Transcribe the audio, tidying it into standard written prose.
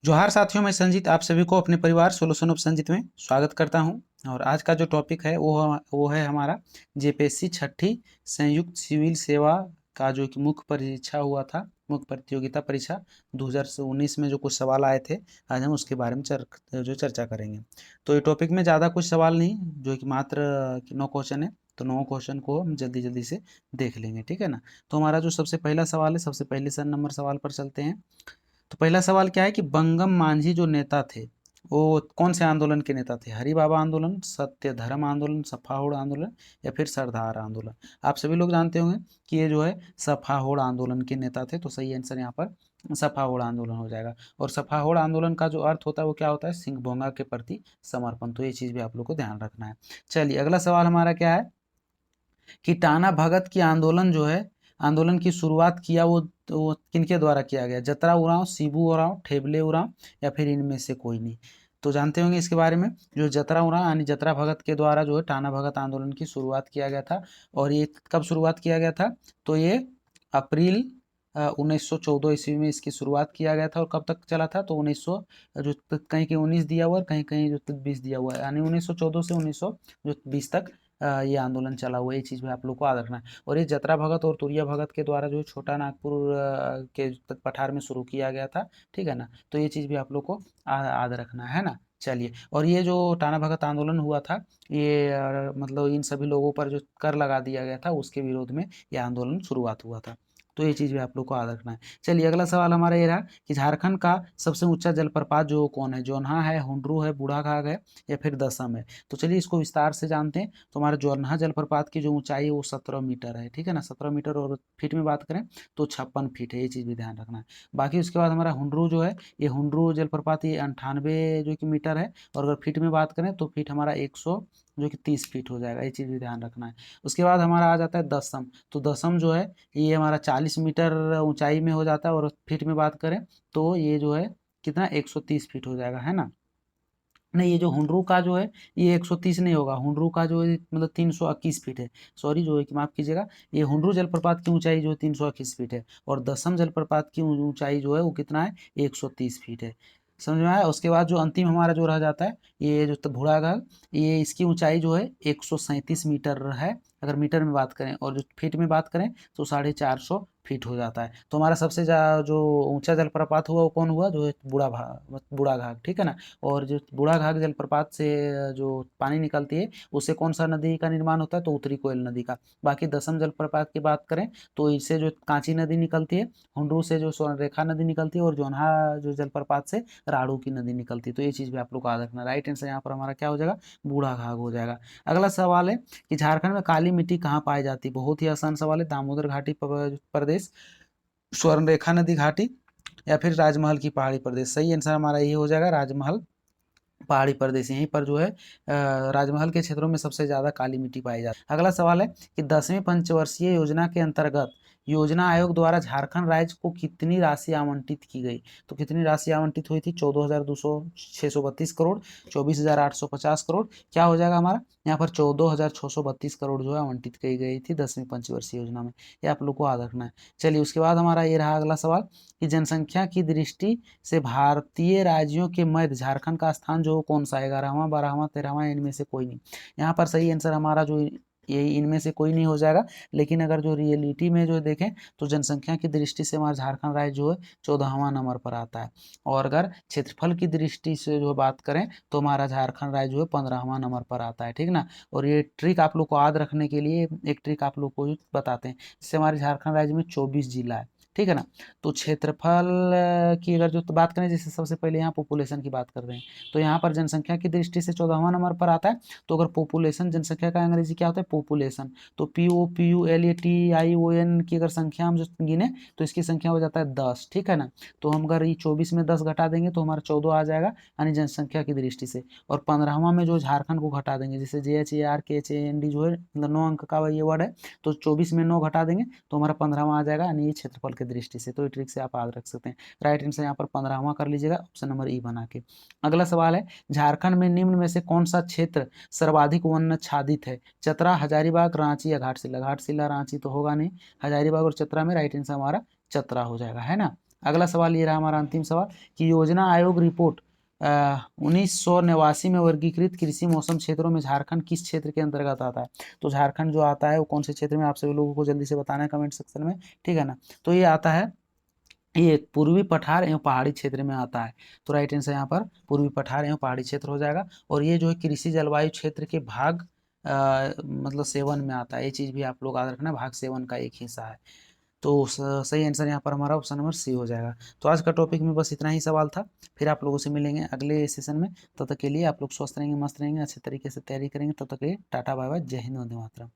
जोहार साथियों, मैं संजीत आप सभी को अपने परिवार सोल्यूशन ऑफ संजीत में स्वागत करता हूं। और आज का जो टॉपिक है वो है हमारा जेपीएससी छठी संयुक्त सिविल सेवा का जो कि मुख्य परीक्षा हुआ था, मुख्य प्रतियोगिता परीक्षा 2019 में जो कुछ सवाल आए थे। आज हम उसके बारे में चर्चा करेंगे। तो ये टॉपिक में ज़्यादा कुछ सवाल नहीं, जो कि मात्र 9 क्वेश्चन है। तो 9 क्वेश्चन को हम जल्दी जल्दी से देख लेंगे, ठीक है ना। तो हमारा जो सबसे पहला सवाल है, सबसे पहले नंबर सवाल पर चलते हैं। तो पहला सवाल क्या है कि बंगम मांझी जो नेता थे, वो कौन से आंदोलन के नेता थे? हरि बाबा आंदोलन, सत्य धर्म आंदोलन, सफाहोड़ आंदोलन या फिर सरदार आंदोलन? आप सभी लोग जानते होंगे कि ये जो है सफाहोड़ आंदोलन के नेता थे। तो सही आंसर यहाँ पर सफाहोड़ आंदोलन हो जाएगा। और सफाहोड़ आंदोलन का जो अर्थ होता है वो क्या होता है? सिंह भोंगा के प्रति समर्पण। तो ये चीज़ भी आप लोग को ध्यान रखना है। चलिए, अगला सवाल हमारा क्या है कि टाना भगत की आंदोलन जो है, आंदोलन की शुरुआत किया वो किनके द्वारा किया गया? जतरा उरांव, शिबू उरांव, ठेबले उरांव या फिर इनमें से कोई नहीं? तो जानते होंगे इसके बारे में। जो जतरा उरांव यानी जतरा भगत के द्वारा जो है टाना भगत आंदोलन की शुरुआत किया गया था। और ये कब शुरुआत किया गया था? तो ये अप्रैल 1914 ईस्वी में इसकी शुरुआत किया गया था। और कब तक चला था? तो 1900 जो कहीं कहीं 19 दिया हुआ है, कहीं कहीं जो 20 दिया हुआ है, यानी 1914 से 1920 तक ये आंदोलन चला हुआ है। ये चीज़ भी आप लोग को याद रखना है। और ये जतरा भगत और तुरिया भगत के द्वारा जो छोटा नागपुर के पठार में शुरू किया गया था, ठीक है ना। तो ये चीज़ भी आप लोग को याद रखना है ना। चलिए, और ये जो टाना भगत आंदोलन हुआ था, ये मतलब इन सभी लोगों पर जो कर लगा दिया गया था उसके विरोध में ये आंदोलन शुरुआत हुआ था। तो ये चीज़ भी आप लोग को याद रखना है। चलिए, अगला सवाल हमारा ये रहा कि झारखंड का सबसे ऊंचा जलप्रपात जो कौन है? जोन्हा है, हुंड्रू है, बूढ़ाघाघ है या फिर दसम है? तो चलिए इसको विस्तार से जानते हैं। तो हमारा जोरहा जलप्रपात की जो ऊंचाई है वो 17 मीटर है, ठीक है ना। 17 मीटर, और फीट में बात करें तो 56 फीट है। ये चीज़ भी ध्यान रखना है। बाकी उसके बाद हमारा हुंड्रू जो है, ये हुंड्रू जलप्रपात ये 98 जो कि मीटर है। और अगर फीट में बात करें तो फीट हमारा 100 जो कि 30 फीट हो जाएगा। ये चीज़ भी ध्यान रखना है। उसके बाद हमारा आ जाता है दसम। तो दसम जो है ये हमारा 40 मीटर ऊंचाई में हो जाता है। और फीट में बात करें तो ये जो है कितना, 130 फीट हो जाएगा, है ना। नहीं, ये जो हुंड्रू का जो है ये 130 नहीं होगा। हुंड्रू का जो है मतलब 321 फीट है। सॉरी, जो है कि माफ़ कीजिएगा, ये हुंड्रू जलप्रपात की ऊंचाई जो है 321 फीट है। और दसम जलप्रपात की ऊंचाई जो है वो कितना है? 130 फीट है। समझ में आया? उसके बाद जो अंतिम हमारा जो रह जाता है, ये जो बूढ़ाघाघ, ये इसकी ऊंचाई जो है 137 मीटर है अगर मीटर में बात करें। और जो फीट में बात करें तो 450 फीट हो जाता है। तो हमारा सबसे जो ऊंचा जलप्रपात हुआ वो कौन हुआ? जो है बूढ़ाघाघ, ठीक है ना। और जो बूढ़ाघाघ जलप्रपात से जो पानी निकलती है उससे कौन सा नदी का निर्माण होता है? तो उत्तरी कोयल नदी का। बाकी दसम जलप्रपात की बात करें तो इससे जो कांची नदी निकलती है, हुंड्रू से जो स्वर्णरेखा नदी निकलती है, और जोन्हा जो जलप्रपात से राड़ू की नदी निकलती है। तो ये चीज़ भी आप लोग को याद रखना। राइट आंसर यहाँ पर हमारा क्या हो जाएगा? बूढ़ाघाघ हो जाएगा। अगला सवाल है कि झारखंड में काली मिट्टी कहाँ पाई जाती है? बहुत ही आसान सवाल है। दामोदर घाटी प्रदेश, स्वर्णरेखा नदी घाटी या फिर राजमहल की पहाड़ी प्रदेश? सही आंसर हमारा ये हो जाएगा, राजमहल पहाड़ी प्रदेश। यहीं पर जो है राजमहल के क्षेत्रों में सबसे ज़्यादा काली मिट्टी पाई जाती है। अगला सवाल है कि 10वीं पंचवर्षीय योजना के अंतर्गत योजना आयोग द्वारा झारखंड राज्य को कितनी राशि आवंटित की गई? तो कितनी राशि आवंटित हुई थी? 14,632 करोड़, 24,850 करोड़। क्या हो जाएगा हमारा यहाँ पर? 14,632 करोड़ जो है आवंटित की गई थी 10वीं पंचवर्षीय योजना में। ये आप लोग को याद रखना है। चलिए, उसके बाद हमारा ये रहा अगला सवाल कि जनसंख्या की दृष्टि से भारतीय राज्यों के मध्य झारखंड का स्थान जो कौन सा है? 11वां, 12वां, 13वां, इनमें से कोई नहीं? यहाँ पर सही आंसर हमारा जो ये इनमें से कोई नहीं हो जाएगा। लेकिन अगर जो रियलिटी में जो देखें तो जनसंख्या की दृष्टि से हमारा झारखंड राज्य जो है 14वां नंबर पर आता है। और अगर क्षेत्रफल की दृष्टि से जो बात करें तो हमारा झारखंड राज्य जो है 15वां नंबर पर आता है, ठीक ना। और ये ट्रिक आप लोग को याद रखने के लिए एक ट्रिक आप लोग को बताते हैं। इससे हमारे झारखंड राज्य में 24 जिला है, ठीक है ना। तो क्षेत्रफल की अगर जो बात करें, जैसे सबसे पहले यहाँ पॉपुलेशन की बात कर रहे हैं, तो यहाँ पर जनसंख्या की दृष्टि से 14वां नंबर पर आता है। तो अगर पॉपुलेशन, जनसंख्या का अंग्रेजी क्या होता है? पॉपुलेशन। तो POPULATION की अगर संख्या हम जो गिने तो इसकी संख्या हो जाता है 10, ठीक है ना। तो हम अगर ये 24 में 10 घटा देंगे तो हमारा 14 आ जाएगा, यानी जनसंख्या की दृष्टि से। और 15वां में जो झारखंड को घटा देंगे, जैसे JHARKHAND जो है मतलब 9 अंक का ये वर्ड है, तो 24 में 9 घटा देंगे तो हमारा 15वां आ जाएगा, यानी ये क्षेत्रफल की दृष्टि से। तो ये ट्रिक से आप याद रख सकते हैं। राइट आंसर यहाँ पर 15वां कर लीजिएगा, ऑप्शन नंबर ई बना के। अगला सवाल है, झारखंड में निम्न में से कौन सा क्षेत्र सर्वाधिक वन्यछादित है? चतरा, हजारीबाग, रांची या घाटशिला? घाटशिला रांची तो होगा नहीं, हजारीबाग और चतरा में राइट आंसर हमारा चतरा हो जाएगा, है ना। अगला सवाल ये रहा हमारा अंतिम सवाल कि योजना आयोग रिपोर्ट 1989 में वर्गीकृत कृषि मौसम क्षेत्रों में झारखंड किस क्षेत्र के अंतर्गत आता है। तो झारखंड जो आता है वो कौन से क्षेत्र में, आप सभी लोगों को जल्दी से बताना है कमेंट सेक्शन में, ठीक है ना। तो ये आता है, ये पूर्वी पठार एवं पहाड़ी क्षेत्र में आता है। तो राइट आंसर यहाँ पर पूर्वी पठार एवं पहाड़ी क्षेत्र हो जाएगा। और ये जो है कृषि जलवायु क्षेत्र के भाग मतलब 7 में आता है। ये चीज़ भी आप लोग याद रखना, भाग 7 का एक हिस्सा है। तो सही आंसर यहाँ पर हमारा ऑप्शन नंबर सी हो जाएगा। तो आज का टॉपिक में बस इतना ही सवाल था। फिर आप लोगों से मिलेंगे अगले सेशन में। तब तक के लिए आप लोग स्वस्थ रहेंगे, मस्त रहेंगे, अच्छे तरीके से तैयारी करेंगे। तब तक के लिए टाटा बाय बाय, जय हिंद, वंदे मातरम।